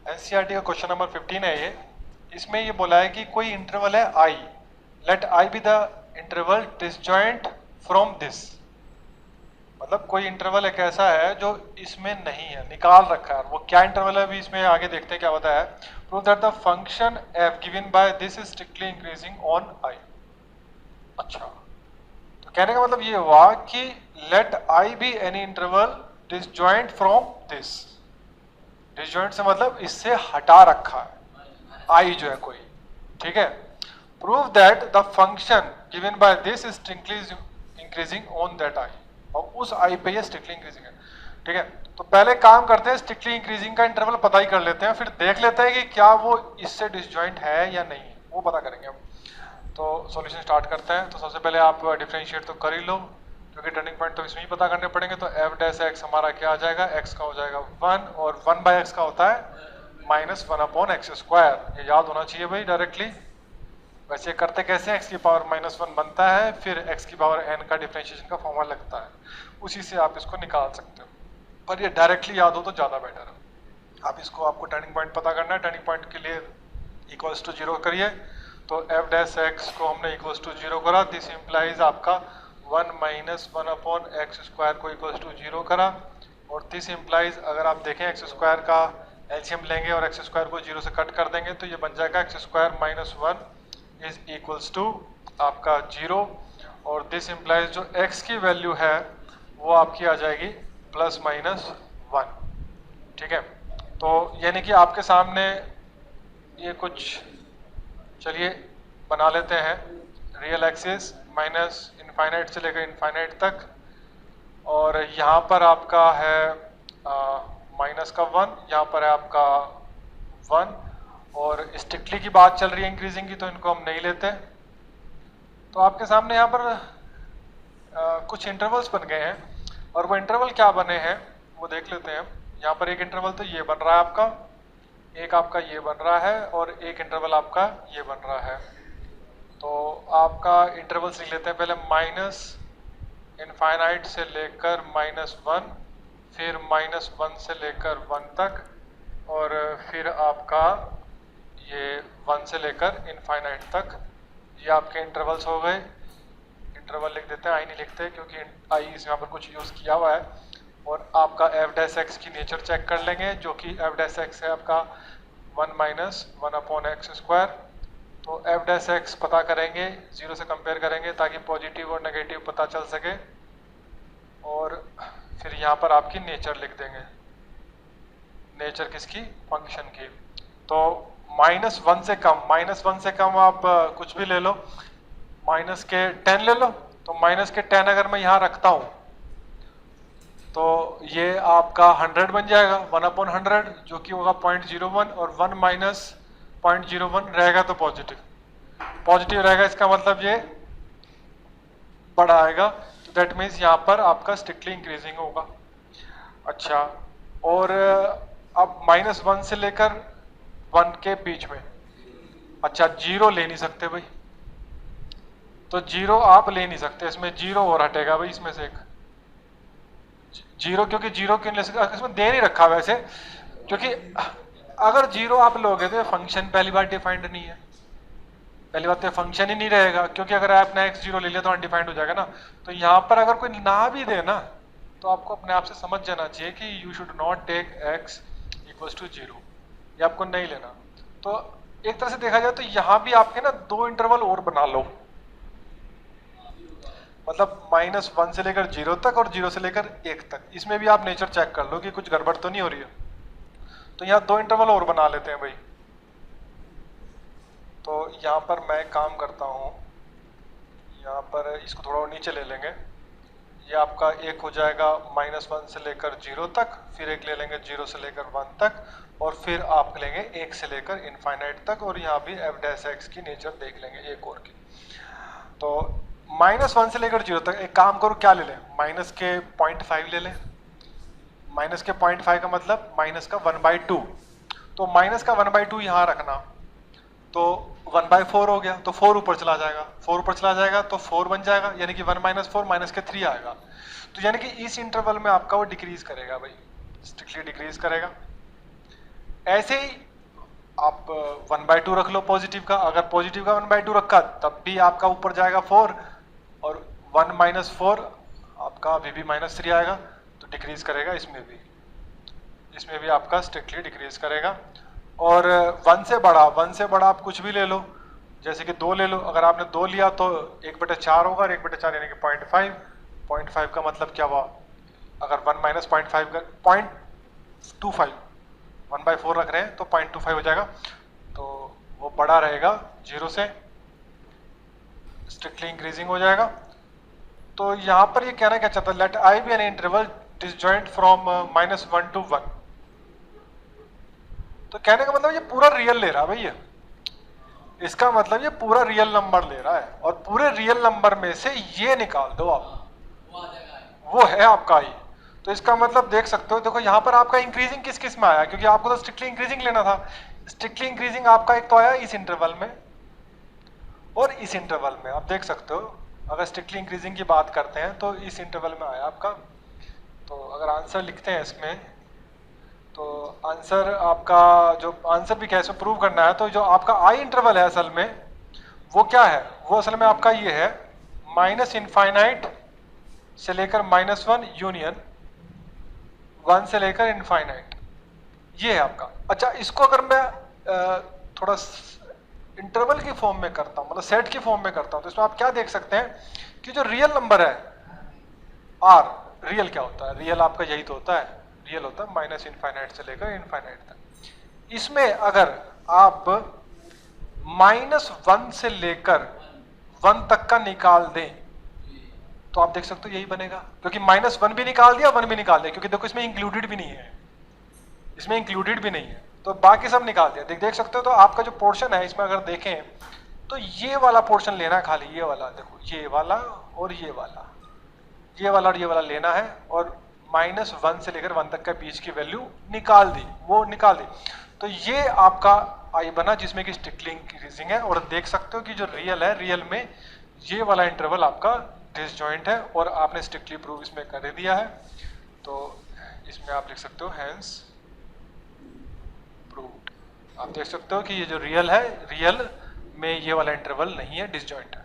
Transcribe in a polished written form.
NCERT का question number 15 है ये। इसमें ये बोला है कि कोई इंटरवल है I, let I be the interval disjoint from this. मतलब कोई इंटरवल एक ऐसा है जो इसमें नहीं है, निकाल रखा है। वो क्या इंटरवल है अभी इसमें आगे देखते हैं क्या बताया है। Prove that the function F given by this is strictly increasing on I. अच्छा, तो कहने का मतलब ये हुआ कि let I be any interval disjoint from this. Disjoint से मतलब इससे हटा रखा है आई जो है कोई, ठीक है। Prove that the function given by this is strictly increasing on that I, और उस आई पे ये स्ट्रिक्टली इंक्रीजिंग है, ठीक है। तो पहले काम करते हैं, स्ट्रिक्टली इंक्रीजिंग का इंटरवल पता ही कर लेते हैं, फिर देख लेते हैं कि क्या वो इससे डिसजॉइंट है या नहीं है, वो पता करेंगे हम। तो सॉल्यूशन स्टार्ट करते हैं। तो सबसे पहले आप डिफरेंशिएट तो कर ही लो, क्योंकि टर्निंग पॉइंट तो इसमें ही पता करने पड़ेंगे। तो एफ डैश एक्स हमारा क्या आ जाएगा, एक्स का हो जाएगा 1, और 1 बाय एक्स का होता है -1 अपॉन एक्स स्क्वायर। ये याद होना चाहिए भाई डायरेक्टली। वैसे करते कैसे, x की पावर -1 बनता है, फिर x की पावर n का डिफरेंशिएशन का फॉर्मूला लगता है, उसी से आप इसको निकाल सकते हो। पर ये डायरेक्टली याद हो तो ज़्यादा बेटर है। आप इसको, आपको टर्निंग पॉइंट पता करना है, टर्निंग पॉइंट के लिए इक्वल्स टू 0 करिए। तो एफ डैश एक्स को हमने इक्वल्स टू 0 करा, दिस इम्प्लाइज आपका 1 -1 अपॉन एक्स स्क्वायर को इक्वल्स टू 0 करा। और दिस इम्प्लाइज अगर आप देखें एक्स स्क्वायर का एलसीएम लेंगे और एक्स स्क्वायर को 0 से कट कर देंगे तो ये बन जाएगा X square -1 is equals to आपका 0। और दिस इम्प्लाइज जो x की वैल्यू है वो आपकी आ जाएगी ±1, ठीक है। तो यानी कि आपके सामने ये कुछ, चलिए बना लेते हैं। रियल एक्सिस -इनफाइनाइट से लेकर इनफाइनाइट तक, और यहाँ पर आपका है -1, यहाँ पर है आपका 1, और स्ट्रिक्टली की बात चल रही है इंक्रीजिंग की, तो इनको हम नहीं लेते। तो आपके सामने यहाँ पर कुछ इंटरवल्स बन गए हैं, और वो इंटरवल क्या बने हैं वो देख लेते हैं। यहाँ पर एक इंटरवल तो ये बन रहा है आपका, एक आपका ये बन रहा है, और एक इंटरवल आपका ये बन रहा है। तो आपका इंटरवल्स लिख लेते हैं पहले, इनफाइनाइट से लेकर -1, फिर -1 से लेकर 1 तक, और फिर आपका ये 1 से लेकर इनफाइनाइट तक। ये आपके इंटरवल्स हो गए। इंटरवल लिख देते हैं, आई नहीं लिखते क्योंकि आई यहाँ पर कुछ यूज़ किया हुआ है। और आपका एफ डैश एक्स की नेचर चेक कर लेंगे, जो कि एफ डैश एक्स है आपका 1 -1 अपॉन एक्स स्क्वायर। तो एफ डैश एक्स पता करेंगे, 0 से कंपेयर करेंगे ताकि पॉजिटिव और नेगेटिव पता चल सके, और फिर यहाँ पर आपकी नेचर लिख देंगे। नेचर किसकी, फंक्शन की। तो -1 से कम, -1 से कम आप कुछ भी ले लो, माइनस के 10 ले लो। तो माइनस के 10 अगर मैं यहाँ रखता हूँ तो ये आपका 100 बन जाएगा, 1/100, जो कि होगा 0.01, और 1 - 0.01 रहेगा तो पॉजिटिव, पॉजिटिव रहेगा, इसका मतलब ये बड़ा आएगा। तो दैट मीन्स यहाँ पर आपका स्ट्रिक्टली इंक्रीजिंग होगा। अच्छा, और अब -1 से लेकर 1 के बीच में, अच्छा 0 ले नहीं सकते भाई, तो 0 आप ले नहीं सकते, इसमें 0 और हटेगा भाई इसमें से एक 0, क्योंकि 0 क्यों ले सकते, इसमें दे नहीं रखा वैसे, क्योंकि अगर 0 आप लोगे तो फंक्शन पहली बार डिफाइंड नहीं है, पहली बात तो फंक्शन ही नहीं रहेगा, क्योंकि अगर आपने x0 ले लिया तो अनडिफाइंड हो जाएगा ना। तो यहाँ पर अगर कोई ना भी दे ना, तो आपको अपने आप से समझ जाना चाहिए कि you should not take x = 0, ये आपको नहीं लेना। तो एक तरह से देखा जाए तो यहाँ भी आपके ना 2 इंटरवल और बना लो, मतलब -1 से लेकर 0 तक और 0 से लेकर 1 तक। इसमें भी आप नेचर चेक कर लो कि कुछ गड़बड़ तो नहीं हो रही है। तो यहाँ 2 इंटरवल और बना लेते हैं भाई। तो यहाँ पर मैं काम करता हूँ, यहाँ पर इसको थोड़ा और नीचे ले लेंगे। ये आपका एक हो जाएगा -1 से लेकर 0 तक, फिर एक ले लेंगे 0 से लेकर 1 तक, और फिर आप लेंगे 1 से लेकर इनफाइनाइट तक, और यहाँ भी एफ डैश एक्स की नेचर देख लेंगे एक और की। तो -1 से लेकर 0 तक एक काम करो, क्या ले लें, माइनस के 0.5 ले लें। माइनस के 0.5 का मतलब माइनस का 1/2, तो माइनस का 1/2 यहाँ रखना, तो 1/4 हो गया, तो 4 ऊपर चला जाएगा, 4 ऊपर चला जाएगा तो 4 बन जाएगा, यानी कि 1 - 4 माइनस के 3 आएगा। तो यानी कि इस इंटरवल में आपका वो डिक्रीज करेगा भाई, स्ट्रिक्टली डिक्रीज करेगा। ऐसे ही आप 1/2 रख लो पॉजिटिव का, अगर पॉजिटिव का 1/2 रखा तब भी आपका ऊपर जाएगा 4, और 1 - 4 आपका अभी भी -3 आएगा, तो डिक्रीज करेगा इसमें भी आपका स्ट्रिक्टली डिक्रीज करेगा। और 1 से बड़ा आप कुछ भी ले लो, जैसे कि 2 ले लो, अगर आपने 2 लिया तो 1/4 होगा, और 1/4 यानी कि 0.5 का मतलब क्या हुआ, अगर 1 - 0.5 का 0.25, 1/4 रख रहे हैं तो 0.25 हो जाएगा, तो वो बड़ा रहेगा 0 से, स्ट्रिक्टली इंक्रीजिंग हो जाएगा। तो यहाँ पर ये कहना क्या चाहता है, let I be an interval disjoint from -1 to 1। तो कहने का मतलब ये पूरा रियल ले रहा है भैया, इसका मतलब ये पूरा रियल नंबर ले रहा है, और पूरे रियल नंबर में से ये निकाल दो आप, वो है आपका आई। तो इसका मतलब देख सकते हो, देखो यहाँ पर आपका इंक्रीजिंग किस किस में आया, क्योंकि आपको तो स्ट्रिक्टली इंक्रीजिंग लेना था। स्ट्रिक्टली इंक्रीजिंग आपका एक तो आया इस इंटरवल में और इस इंटरवल में, आप देख सकते हो। अगर स्ट्रिक्टली इंक्रीजिंग की बात करते हैं तो इस इंटरवल में आया आपका। तो अगर आंसर लिखते हैं इसमें, तो आंसर आपका, जो आंसर भी कैसे प्रूव करना है, तो जो आपका आई इंटरवल है असल में वो क्या है, वो असल में आपका ये है -इनफाइनाइट से लेकर -1 यूनियन 1 से लेकर इनफाइनाइट, ये है आपका। अच्छा, इसको अगर मैं थोड़ा इंटरवल की फॉर्म में करता हूँ, मतलब सेट की फॉर्म में करता हूँ, तो इसमें आप क्या देख सकते हैं कि जो रियल नंबर है आर, रियल क्या होता है, रियल आपका यही तो होता है, रियल होता है -इनफाइनाइट से लेकर इनफाइनाइट तक। इसमें अगर आप -1 से लेकर 1 तक का निकाल दें तो आप देख सकते हो यही बनेगा, क्योंकि -1 भी निकाल दिया, 1 भी निकाल दिया, क्योंकि देखो इसमें इंक्लूडेड भी नहीं है, इसमें इंक्लूडेड भी नहीं है, तो बाकी सब निकाल दिया। देख सकते हो, तो आपका जो पोर्शन है इसमें अगर देखें तो ये वाला पोर्शन लेना है खाली, ये वाला देखो, ये वाला और ये वाला, ये वाला और ये वाला लेना है, और -1 से लेकर 1 तक का बीच की वैल्यू निकाल दी, वो निकाल दी। तो ये आपका आई बना जिसमें कि स्ट्रिक्टली इंक्रीजिंग है, और देख सकते हो कि जो रियल है, रियल में ये वाला इंटरवल आपका डिसजॉइंट है, और आपने स्ट्रिक्टली प्रूव इसमें कर दिया है। तो इसमें आप लिख सकते हो हैंस प्रूव्ड। आप देख सकते हो कि ये जो रियल है, रियल में ये वाला इंटरवल नहीं है डिसजॉइंट।